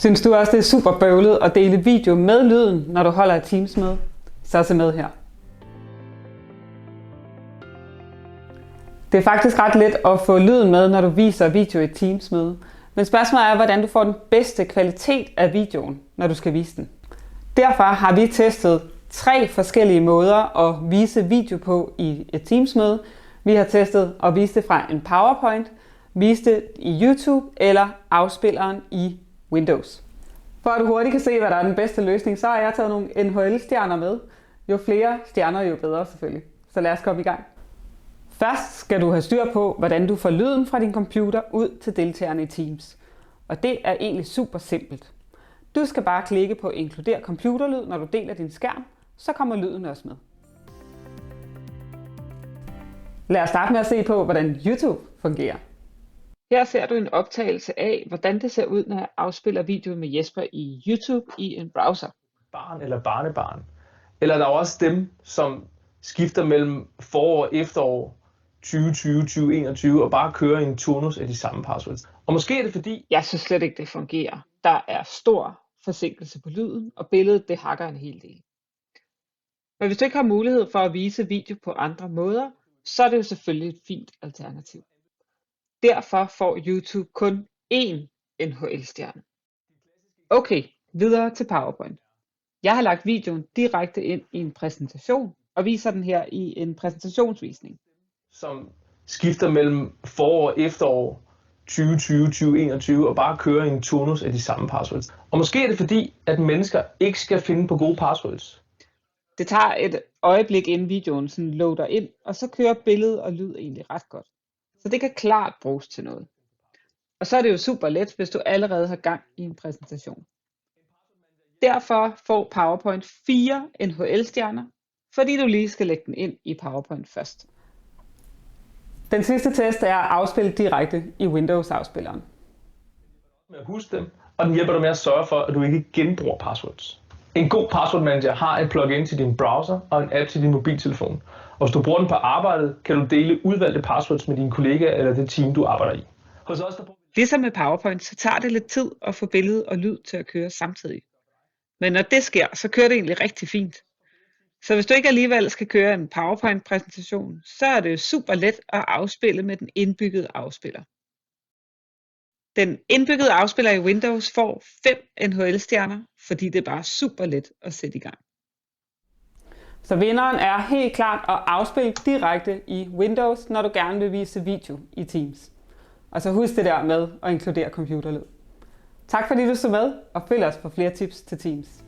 Synes du også, det er super bøvlet at dele video med lyden, når du holder et Teams-møde? Så se med her. Det er faktisk ret let at få lyden med, når du viser video i et Teams-møde. Men spørgsmålet er, hvordan du får den bedste kvalitet af videoen, når du skal vise den. Derfor har vi testet 3 forskellige måder at vise video på i et Teams-møde. Vi har testet at vise det fra en PowerPoint, vise det i YouTube eller afspilleren i Windows. For at du hurtigt kan se, hvad der er den bedste løsning, så har jeg taget nogle NHL-stjerner med. Jo flere stjerner, jo bedre selvfølgelig. Så lad os komme i gang. Først skal du have styr på, hvordan du får lyden fra din computer ud til deltagerne i Teams. Og det er egentlig super simpelt. Du skal bare klikke på Inkluder computerlyd, når du deler din skærm, så kommer lyden også med. Lad os starte med at se på, hvordan YouTube fungerer. Her ser du en optagelse af, hvordan det ser ud, når jeg afspiller video med Jesper i YouTube i en browser. Barn eller barnebarn. Eller der er også dem, som skifter mellem forår og efterår 2020-2021 og bare kører i en turnus af de samme passwords. Og måske er det fordi... Jeg synes slet ikke, det fungerer. Der er stor forsinkelse på lyden, og billedet det hakker en hel del. Men hvis du ikke har mulighed for at vise video på andre måder, så er det jo selvfølgelig et fint alternativ. Derfor får YouTube kun én NHL-stjerne. Okay, videre til PowerPoint. Jeg har lagt videoen direkte ind i en præsentation, og viser den her i en præsentationsvisning. Som skifter mellem forår og efterår 2020-2021 og bare kører i en turnus af de samme passwords. Og måske er det fordi, at mennesker ikke skal finde på gode passwords. Det tager et øjeblik, inden videoen sådan loader ind, og så kører billede og lyd egentlig ret godt. Så det kan klart bruges til noget. Og så er det jo super let, hvis du allerede har gang i en præsentation. Derfor får PowerPoint 4 NHL-stjerner, fordi du lige skal lægge den ind i PowerPoint først. Den sidste test er at afspille direkte i Windows-afspilleren. Med at huske dem, og den hjælper dig med at sørge for, at du ikke genbruger passwords. En god password manager har et plugin til din browser og en app til din mobiltelefon. Og hvis du bruger den på arbejdet, kan du dele udvalgte passwords med dine kollegaer eller det team, du arbejder i. Hos os, Ligesom med PowerPoint, så tager det lidt tid at få billede og lyd til at køre samtidig. Men når det sker, så kører det egentlig rigtig fint. Så hvis du ikke alligevel skal køre en PowerPoint-præsentation, så er det super let at afspille med den indbyggede afspiller. Den indbyggede afspiller i Windows får 5 NHL-stjerner, fordi det er bare super let at sætte i gang. Så vinderen er helt klart at afspille direkte i Windows, når du gerne vil vise video i Teams. Og så husk det der med at inkludere computerlyd. Tak fordi du så med, og følg os for flere tips til Teams.